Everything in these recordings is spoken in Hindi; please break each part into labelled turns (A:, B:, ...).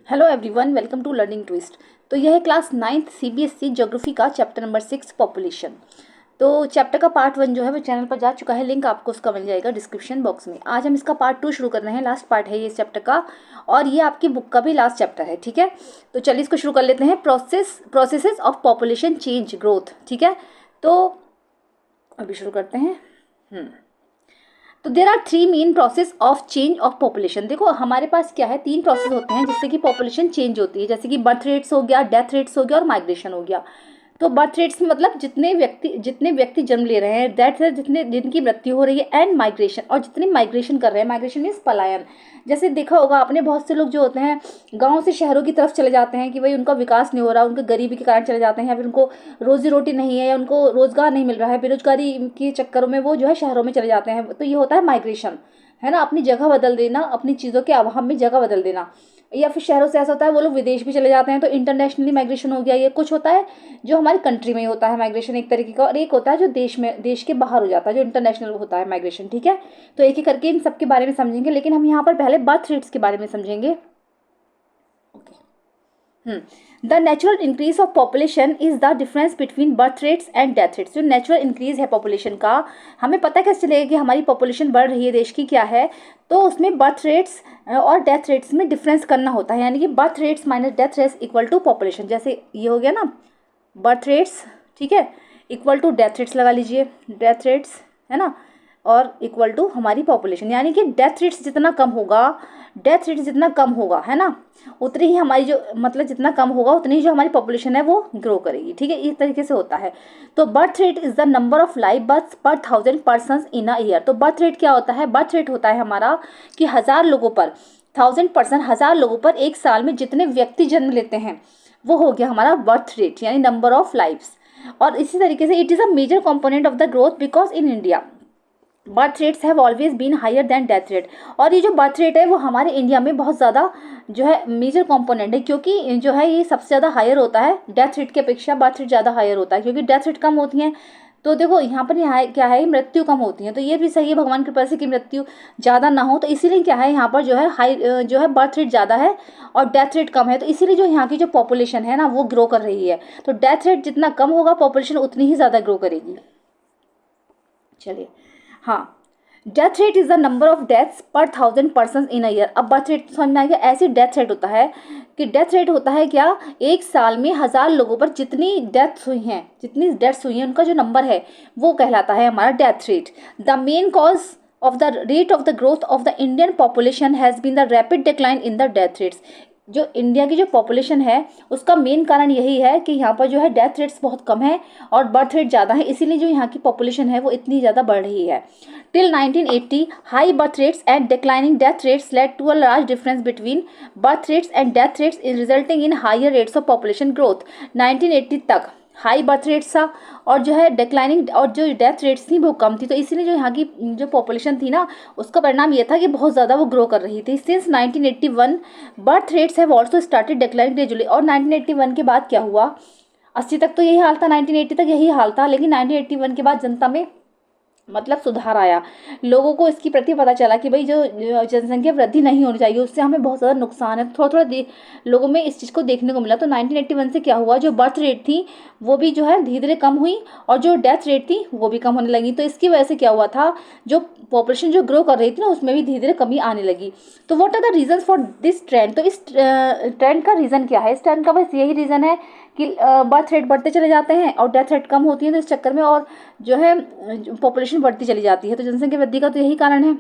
A: Hello everyone, welcome to learning twist. तो यह है क्लास 9th सीबीएसई ज्योग्राफी का चैप्टर नंबर 6 पॉपुलेशन। तो चैप्टर का पार्ट 1 जो है वो चैनल पर जा चुका है, लिंक आपको उसका मिल जाएगा डिस्क्रिप्शन बॉक्स में। आज हम इसका पार्ट 2 शुरू कर रहे हैं, लास्ट पार्ट है ये इस चैप्टर का, और ये आपकी बुक का भी लास्ट चैप्टर है। ठीक है, तो चलिए इसको शुरू कर लेते हैं। Processes of population change growth. ठीक है, तो अभी शुरू करते हैं। तो there are 3 main process of change of population. देखो हमारे पास क्या है, 3 प्रोसेस होते हैं जिससे कि पॉपुलेशन चेंज होती है, जैसे कि बर्थ रेट्स हो गया, डेथ रेट्स हो गया और माइग्रेशन हो गया। तो बर्थ रेट्स में मतलब जितने व्यक्ति जन्म ले रहे हैं, डेथ रेट जिनकी मृत्यु हो रही है, एंड माइग्रेशन, और जितने माइग्रेशन कर रहे हैं, माइग्रेशन मीन्स पलायन। जैसे देखा होगा आपने, बहुत से लोग जो होते हैं गाँव से शहरों की तरफ चले जाते हैं कि भाई उनका विकास नहीं हो रहा, उनके गरीबी के कारण चले जाते हैं, या फिर उनको रोजी रोटी नहीं है, या उनको रोजगार नहीं मिल रहा है, बेरोजगारी के चक्करों में वो जो है शहरों में चले जाते हैं। तो ये होता है माइग्रेशन, है ना, अपनी जगह बदल देना, अपनी चीज़ों के अभाव में जगह बदल देना। या फिर शहरों से ऐसा होता है वो लोग विदेश भी चले जाते हैं, तो इंटरनेशनली माइग्रेशन हो गया। ये कुछ होता है जो हमारी कंट्री में ही होता है माइग्रेशन एक तरीके का, और एक होता है जो देश के बाहर हो जाता है, जो इंटरनेशनल होता है माइग्रेशन। ठीक है, तो एक एक करके इन सब के बारे में समझेंगे, लेकिन हम यहाँ पर पहले बर्थ रेट्स के बारे में समझेंगे। The natural increase of population is the difference between birth rates and death rates. जो नेचुरल इंक्रीज है पॉपुलेशन का, हमें पता कैसे चलेगा कि हमारी पॉपुलेशन बढ़ रही है देश की, क्या है, तो उसमें बर्थ रेट्स और डेथ रेट्स में डिफरेंस करना होता है। यानी कि birth rates minus death rates equal to population. जैसे ये हो गया ना, बर्थ रेट्स, ठीक है, इक्वल टू डेथ रेट्स लगा लीजिए, डेथ रेट्स, है ना, और इक्वल टू हमारी पॉपुलेशन। यानी कि डेथ रेट्स जितना कम होगा, डेथ रेट जितना कम होगा, है ना, उतनी ही हमारी जो मतलब जितना कम होगा उतनी ही जो हमारी पॉपुलेशन है वो ग्रो करेगी। ठीक है, इस तरीके से होता है। तो birth rate is the number of live birth पर 1000 पर्सन इन अ ईयर। तो बर्थ रेट क्या होता है, बर्थ रेट होता है हमारा कि 1000 लोगों पर, 1000 पर्सन, 1000 लोगों पर एक साल में जितने व्यक्ति जन्म लेते हैं वो हो गया हमारा बर्थ रेट, यानी नंबर ऑफ लाइव्स। और इसी तरीके से it is a major component of the growth because in India birth rates have always been higher than death rate. और ये जो बर्थ रेट है वो हमारे इंडिया में बहुत ज़्यादा जो है मेजर कंपोनेंट है, क्योंकि जो है ये सबसे ज़्यादा हायर होता है, डेथ रेट की अपेक्षा बर्थ रेट ज़्यादा हायर होता है, क्योंकि डेथ रेट कम होती हैं। तो देखो यहाँ पर यहाँ क्या है, मृत्यु कम होती है, तो ये भी सही है भगवान की कृपा से कि मृत्यु ज़्यादा ना हो। तो इसीलिए क्या है, यहाँ पर जो है हाई जो है बर्थ रेट ज़्यादा है और डेथ रेट कम है, तो इसीलिए जो यहाँ की जो पॉपुलेशन है ना वो ग्रो कर रही है। तो डेथ रेट जितना कम होगा पॉपुलेशन उतनी ही ज़्यादा ग्रो करेगी। चलिए, हाँ, death rate is the number of deaths पर 1000 पर्सन इन अ ईयर। अब बर्थ रेट समझ में आ गया, ऐसे डेथ रेट होता है कि डेथ रेट होता है क्या, एक साल में 1000 लोगों पर जितनी डेथ्स हुई हैं, जितनी डेथ्स हुई हैं उनका जो नंबर है वो कहलाता है हमारा death rate. The main cause of the rate of the growth of the Indian population has been the rapid decline in the death rates. जो इंडिया की जो पॉपुलेशन है उसका मेन कारण यही है कि यहाँ पर जो है डेथ रेट्स बहुत कम है और बर्थ रेट ज़्यादा है, इसीलिए जो यहाँ की पॉपुलेशन है वो इतनी ज़्यादा बढ़ रही है। Till 1980 high birth rates and declining death rates led to a large difference between birth rates and death rates resulting in higher rates of population growth. 1980 तक हाई बर्थ रेट्स था और जो है डिक्लाइनिंग और जो डेथ रेट्स थी वो कम थी, तो इसीलिए जो यहाँ की जो पॉपुलेशन थी ना उसका परिणाम ये था कि बहुत ज़्यादा वो ग्रो कर रही थी। Since 1981 birth rates have also started declining gradually. और 1981 के बाद क्या हुआ, 80 तक तो यही हाल था, 1980 तक यही हाल था, लेकिन 1981 के बाद जनता में मतलब सुधार आया, लोगों को इसकी प्रति पता चला कि भाई जो जनसंख्या वृद्धि नहीं होनी चाहिए, उससे हमें बहुत ज़्यादा नुकसान है। थोड़ा थोड़ा लोगों में इस चीज़ को देखने को मिला। तो 1981 से क्या हुआ, जो बर्थ रेट थी वो भी जो है धीरे धीरे कम हुई और जो डेथ रेट थी वो भी कम होने लगी। तो इसकी वजह से क्या हुआ था, जो पॉपुलेशन जो ग्रो कर रही थी ना उसमें भी धीरे धीरे कमी आने लगी। तो what are the reason for this trend. तो इस ट्रेंड का रीज़न क्या है, इस ट्रेंड का बस यही रीज़न है कि बर्थ रेट बढ़ते चले जाते हैं और डेथ रेट कम होती है, तो इस चक्कर में और जो है पॉपुलेशन बढ़ती चली जाती है। तो जनसंख्या वृद्धि का तो यही कारण है।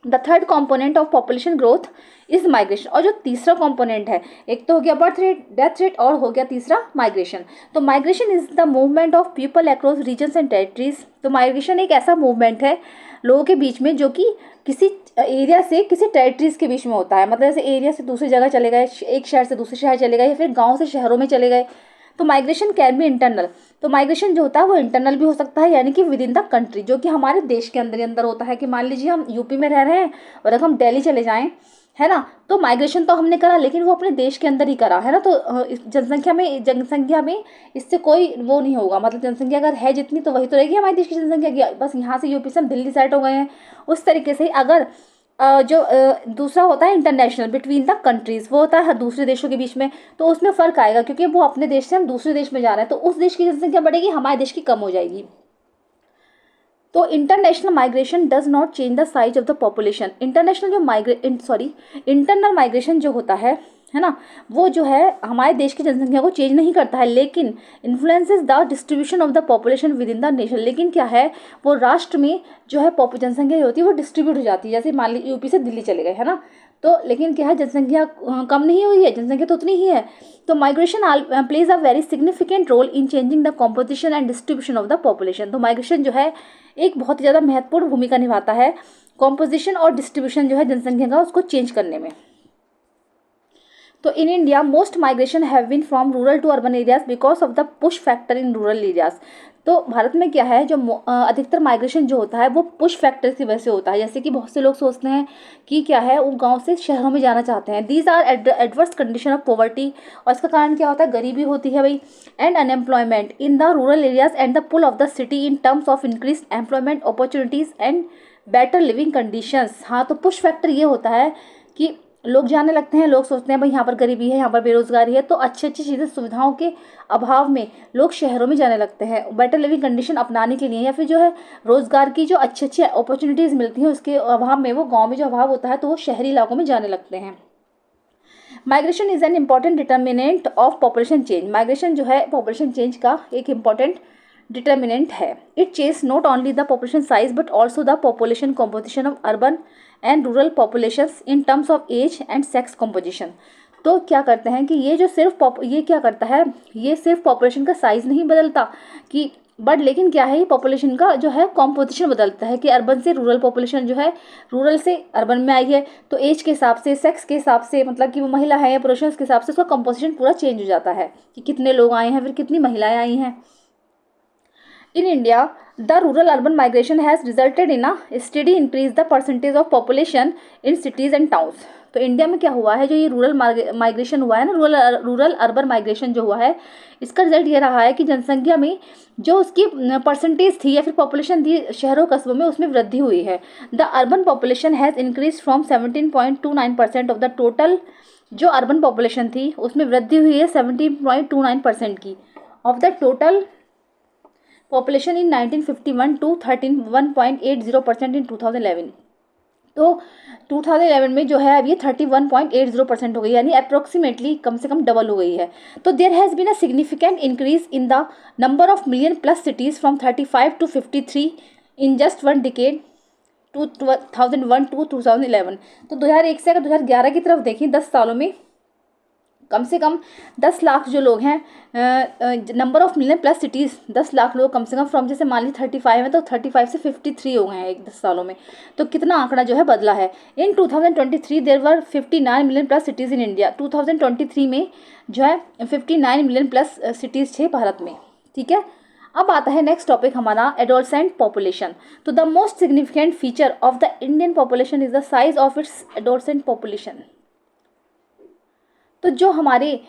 A: The third component of population growth is migration. और जो तीसरा कॉम्पोनेंट है, एक तो हो गया बर्थ रेट, डेथ रेट, और हो गया तीसरा माइग्रेशन। तो migration is the movement of people across regions and territories. तो माइग्रेशन एक ऐसा मूवमेंट है लोगों के बीच में जो कि किसी एरिया से किसी टेरिटरीज के बीच में होता है, मतलब जैसे एरिया से दूसरी जगह चले गए, एक शहर से दूसरे शहर चले गए, या फिर गाँव से शहरों में चले गए। तो माइग्रेशन कैन बी इंटरनल। तो माइग्रेशन जो होता है वो इंटरनल भी हो सकता है, यानी कि विद इन द कंट्री, जो कि हमारे देश के अंदर ही अंदर होता है। कि मान लीजिए हम यूपी में रह रहे हैं और अगर हम दिल्ली चले जाएं, है ना, तो माइग्रेशन तो हमने करा लेकिन वो अपने देश के अंदर ही करा, है ना। तो जनसंख्या में इससे कोई वो नहीं होगा, मतलब जनसंख्या अगर है जितनी तो वही तो रहेगी हमारे देश की जनसंख्या की। बस यहाँ से यूपी से हम दिल्ली सेट हो गए हैं, उस तरीके से अगर जो दूसरा होता है इंटरनेशनल, बिटवीन द कंट्रीज़, वो होता है दूसरे देशों के बीच में। तो उसमें फ़र्क आएगा क्योंकि वो अपने देश से हम दूसरे देश में जा रहे हैं, तो उस देश की जनसंख्या बढ़ेगी, हमारे देश की कम हो जाएगी। तो international migration does not change the size of the population. International जो इंटरनल माइग्रेशन जो होता है ना, वो जो है हमारे देश की जनसंख्या को चेंज नहीं करता है, लेकिन influences the distribution of the population with in the nation. लेकिन क्या है, वो राष्ट्र में जो है जनसंख्या होती है वो डिस्ट्रीब्यूट हो जाती है। जैसे मान लीजिए यूपी से दिल्ली चले गए, है ना, तो लेकिन क्या है, जनसंख्या कम नहीं हुई है, जनसंख्या तो उतनी ही है। तो migration plays a very significant role in changing the composition and distribution of the population. तो माइग्रेशन जो है एक बहुत ज़्यादा महत्वपूर्ण भूमिका निभाता है कॉम्पोजिशन और डिस्ट्रीब्यूशन जो है जनसंख्या का, उसको चेंज करने में। तो in India most migration have been from rural to urban areas because of the push factor in rural areas. तो भारत में क्या है, जो अधिकतर माइग्रेशन जो होता है वो पुश फैक्टर की वजह से होता है। जैसे कि बहुत से लोग सोचते हैं कि क्या है, वो गांव से शहरों में जाना चाहते हैं। These are adverse condition of poverty, और इसका कारण क्या होता है, गरीबी होती है भाई, and unemployment in the rural areas and the pull of the city in terms of increase employment opportunities and better living conditions. हाँ, तो पुश फैक्टर ये होता है कि लोग जाने लगते हैं, लोग सोचते हैं भाई यहाँ पर गरीबी है, यहाँ पर बेरोजगारी है, तो अच्छी अच्छी चीज़ें सुविधाओं के अभाव में लोग शहरों में जाने लगते हैं बेटर लिविंग कंडीशन अपनाने के लिए, या फिर जो है रोजगार की जो अच्छी अच्छी अपॉर्चुनिटीज़ मिलती हैं उसके अभाव में वो गाँव में जो अभाव होता है तो वो शहरी इलाकों में जाने लगते हैं। Migration is an important determinant of population change. Migration जो है पॉपुलेशन चेंज का एक इम्पॉर्टेंट डिटर्मिनेंट है। It change not only the population size but also the population composition of urban and rural populations in terms of age and sex composition. तो क्या करते हैं कि ये जो ये क्या करता है, ये सिर्फ पॉपुलेशन का साइज़ नहीं बदलता कि बट लेकिन क्या है, ये पॉपुलेशन का जो है कॉम्पोजिशन बदलता है कि अर्बन से रूरल पॉपुलेशन जो है रूरल से अर्बन में आई है, तो एज के हिसाब से, सेक्स के हिसाब से, मतलब कि वो महिला है या पुरुष है उसके हिसाब से उसका कॉम्पोजिशन पूरा चेंज हो जाता है कि कितने लोग आए हैं, फिर कितनी महिलाएं आई हैं। In India, the rural-urban migration has resulted in a steady increase the percentage of population in cities and towns. तो इंडिया में क्या हुआ है, जो ये रूरल माइग्रेशन हुआ है ना, रूरल अर्बन माइग्रेशन जो हुआ है, इसका रिजल्ट ये रहा है कि जनसंख्या में जो उसकी परसेंटेज थी या फिर पॉपुलेशन थी शहरों कस्बों में, उसमें वृद्धि हुई है। The urban population has increase from 17.29% of the total. जो अर्बन पॉपुलेशन थी उसमें वृद्धि हुई है 17.29% की of the total population in 1951 to 31.80% in 2011। तो 2011 में जो है अब ये 31.80% हो गई, यानी अप्रोक्सीमेटली कम से कम डबल हो गई है। तो there has been a significant increase in the number of million plus cities from 35 to 53 in just one decade, 2001 to 2011। तो 2001 से अगर 2011 की तरफ देखें, 10 सालों में कम से कम 10 लाख जो लोग हैं, number of million plus cities 10 lakh लोग कम से कम फ्रॉम, जैसे मान ली 35 है तो 35 से 53 हो गए हैं 10 सालों में। तो कितना आंकड़ा जो है बदला है। In 2023 there were 59 million plus cities in India. 2023 में जो है 59 मिलियन प्लस सिटीज़ थे भारत में। ठीक है, अब आता है नेक्स्ट टॉपिक हमारा, एडोलसेंट पॉपुलेशन। तो the most significant feature of the Indian population is the size of its adolescent population. तो जो हमारे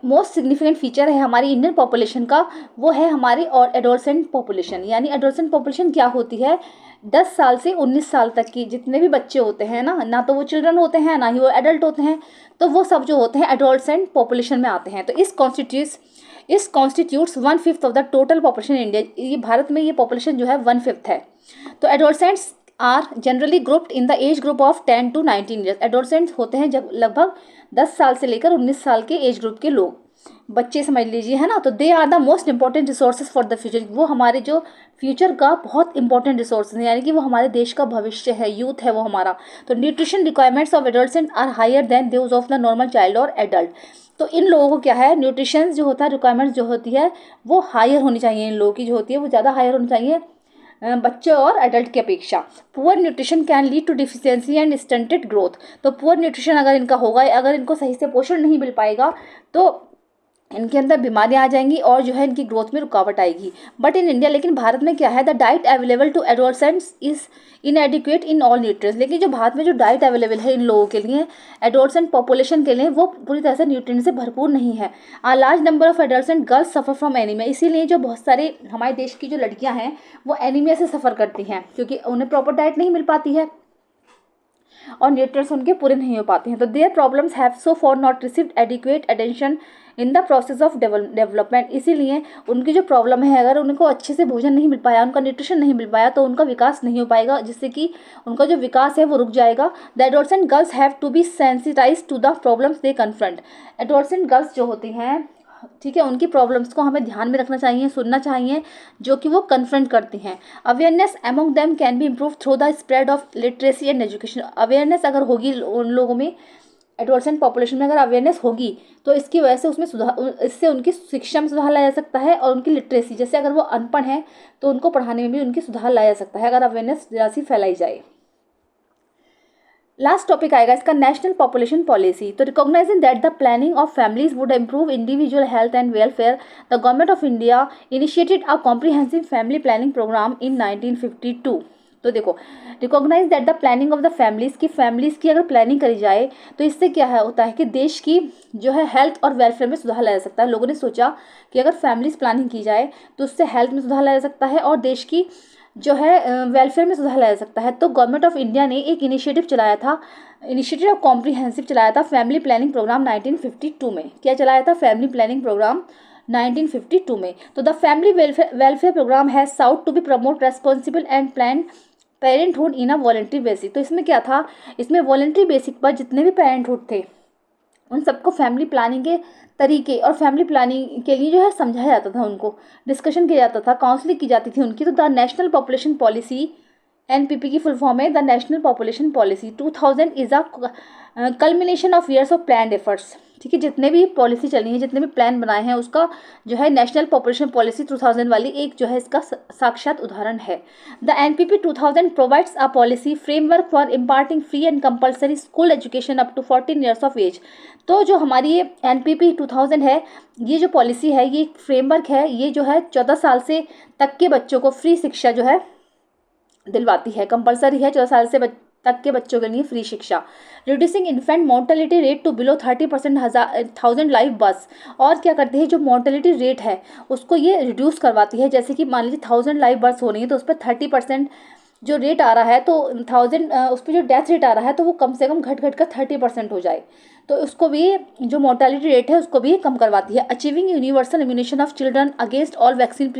A: मोस्ट सिग्निफिकेंट फीचर है हमारी इंडियन पॉपुलेशन का, वो है हमारी और एडोलसेंट पॉपुलेशन। यानी एडोलसेंट पॉपुलेशन क्या होती है, 10 साल से 19 साल तक की जितने भी बच्चे होते हैं ना तो वो चिल्ड्रन होते हैं, ना ही वो एडल्ट होते हैं, तो वो सब जो होते हैं एडोलसेंट पॉपुलेशन में आते हैं। तो इस constitutes 1/5 of the total population India. ये भारत में ये पॉपुलेशन जो है 1/5 है। तो adolescents are generally grouped in the age group of 10 to 19 years. Adolescents होते हैं जब लगभग 10 साल से लेकर 19 साल के एज ग्रुप के लोग, बच्चे समझ लीजिए, है ना। तो they are the most important resources for the future. वो हमारे जो फ्यूचर का बहुत इंपॉर्टेंट रिसोर्सेज है, यानी कि वो हमारे देश का भविष्य है, यूथ है वो हमारा। तो nutrition requirements of adolescent are higher than those of the normal child और एडल्ट। तो इन लोगों को क्या है, न्यूट्रिशन जो होता है, रिक्वायरमेंट्स जो होती है वो हायर होनी चाहिए, इन लोगों की जो होती है वो ज़्यादा हायर होनी चाहिए बच्चे और एडल्ट की अपेक्षा। Poor nutrition can lead to deficiency and stunted growth. तो पुअर न्यूट्रिशन अगर इनका होगा, अगर इनको सही से पोषण नहीं मिल पाएगा तो इनके अंदर बीमारियां आ जाएंगी और जो है इनकी ग्रोथ में रुकावट आएगी। बट इन इंडिया, लेकिन भारत में क्या है, the diet available to adolescents is inadequate in all nutrients. लेकिन जो भारत में जो डाइट अवेलेबल है इन लोगों के लिए, एडोलसेंट पॉपुलेशन के लिए, वो पूरी तरह से न्यूट्रिएंट से भरपूर नहीं है। A large number of adolescent girls suffer from anaemia. इसीलिए जो बहुत सारे हमारे देश की जो लड़कियाँ हैं वो एनीमिया से सफ़र करती हैं क्योंकि उन्हें प्रॉपर डाइट नहीं मिल पाती है। और न्यूट्रिएंट्स उनके पूरे नहीं हो पाते हैं। तो their problems have so for not received adequate attention in the process of development. इसीलिए उनकी जो प्रॉब्लम है, अगर उनको अच्छे से भोजन नहीं मिल पाया, उनका न्यूट्रिशन नहीं मिल पाया, तो उनका विकास नहीं हो पाएगा, जिससे कि उनका जो विकास है वो रुक जाएगा। The adolescent girls have to be sensitize to the problems they confront. Adolescent girls जो होती हैं, ठीक है, उनकी प्रॉब्लम्स को हमें ध्यान में रखना चाहिए, सुनना चाहिए, जो कि वो कन्फ्रंट करती हैं। Awareness among them can be improve through the spread of literacy and education. Awareness अगर होगी उन लोगों में, एडोलसेंट पॉपुलेशन में अगर अवेयरनेस होगी, तो इसकी वजह से उसमें सुधार, इससे उनकी शिक्षा में सुधार लाया जा सकता है, और उनकी लिटरेसी, जैसे अगर वो अनपढ़ हैं तो उनको पढ़ाने में भी उनकी सुधार लाया जा सकता है, अगर अवेयरनेस जैसी फैलाई जाए। लास्ट टॉपिक आएगा इसका, नेशनल पॉपुलेशन पॉलिसी। तो recognising that the planning of families would improve individual health and welfare, the government of India initiated a comprehensive family planning programme in 1952। तो देखो, recognise that the planning of the families की, फैमिलीज़ की अगर प्लानिंग करी जाए तो इससे क्या है होता है कि देश की जो है हेल्थ और वेलफेयर में सुधार लाया जा सकता है। लोगों ने सोचा कि अगर फैमिलीज़ प्लानिंग की जाए तो उससे हेल्थ में सुधार लाया जा सकता है और देश की जो है वेलफेयर में सुधार लाया जा सकता है। तो गवर्नमेंट ऑफ इंडिया ने एक इनिशिएटिव चलाया था, इनिशिएटिव ऑफ कॉम्प्रिहेंसिव चलाया था फैमिली प्लानिंग प्रोग्राम 1952 में। क्या चलाया था? फैमिली प्लानिंग प्रोग्राम 1952 में। तो the family welfare programme has sought to be promote responsible and plan parenthood in a voluntary basis. तो इसमें क्या था, इसमें वॉलंटरी बेसिक पर जितने भी पेरेंटहुड थे उन सबको फैमिली प्लानिंग के तरीके और फैमिली प्लानिंग के लिए जो है समझाया जाता था, उनको डिस्कशन किया जाता था, काउंसलिंग की जाती थी उनकी। तो the national population policy, NPP की फुल फॉर्म है the national population policy 2000 is a culmination of years of planned efforts. ठीक है, जितने भी पॉलिसी चली है, जितने भी प्लान बनाए हैं, उसका जो है नेशनल पॉपुलेशन पॉलिसी 2000 वाली एक जो है इसका साक्षात उदाहरण है। The NPP 2000 provides a policy framework for imparting free and compulsory school education up to 14 years of age. तो जो हमारी ये एनपीपी 2000 है, ये जो पॉलिसी है, ये एक फ्रेमवर्क है, ये जो है 14 साल से तक के बच्चों को फ्री शिक्षा जो है दिलवाती है, कंपलसरी है 14 साल से तक के बच्चों के लिए फ्री शिक्षा। Reducing infant mortality rate to below 30% 1000 live births. और क्या करती है, जो मोर्टेलिटी रेट है उसको ये रिड्यूस करवाती है। जैसे कि मान लीजिए 1000 लाइफ बर्थ हो रही है तो उस पर 30% जो रेट आ रहा है, तो 1000 उस पर जो डेथ रेट आ रहा है तो वो कम से कम घट कर 30% हो जाए। तो उसको भी, जो मोर्टेलिटी रेट है उसको भी कम करवाती है। Achieving universal immunisation of children against all vaccine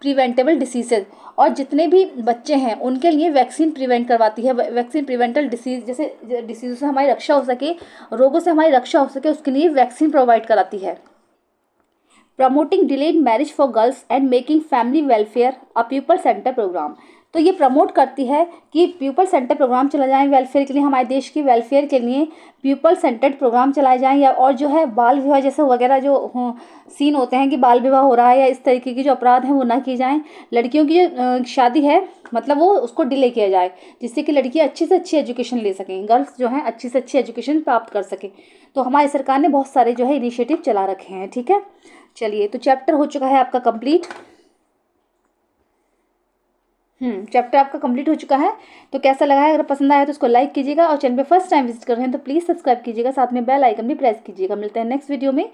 A: preventable diseases. और जितने भी बच्चे हैं उनके लिए वैक्सीन प्रिवेंट करवाती है, वैक्सीन प्रिवेंटल डिसीज, जैसे डिसीजों से हमारी रक्षा हो सके, रोगों से हमारी रक्षा हो सके, उसके लिए वैक्सीन प्रोवाइड कराती है। Promoting delayed marriage for girls and making family welfare a people centre programme. तो ये प्रमोट करती है कि पीपल सेंटर प्रोग्राम चला जाए वेलफेयर के लिए, हमारे देश की वेलफेयर के लिए पीपल सेंटर्ड प्रोग्राम चलाए जाएं। या और जो है बाल विवाह जैसे वगैरह जो सीन होते हैं कि बाल विवाह हो रहा है या इस तरीके की जो अपराध हैं वो ना किए जाएं। लड़कियों की जो शादी है मतलब वो उसको डिले किया जाए, जिससे कि लड़कियां अच्छी से अच्छी एजुकेशन ले सकें, गर्ल्स जो हैं अच्छी से अच्छी एजुकेशन प्राप्त कर सकें। तो हमारी सरकार ने बहुत सारे जो है इनिशिएटिव चला रखे हैं। ठीक है, चलिए, तो चैप्टर हो चुका है आपका कंप्लीट। चैप्टर आपका कंप्लीट हो चुका है। तो कैसा लगा है? अगर पसंद आया तो उसको लाइक कीजिएगा, और चैनल पे फर्स्ट टाइम विजिट कर रहे हैं तो प्लीज़ सब्सक्राइब कीजिएगा, साथ में बेल आइकन भी प्रेस कीजिएगा। मिलते हैं नेक्स्ट वीडियो में।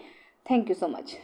A: Thank you so much.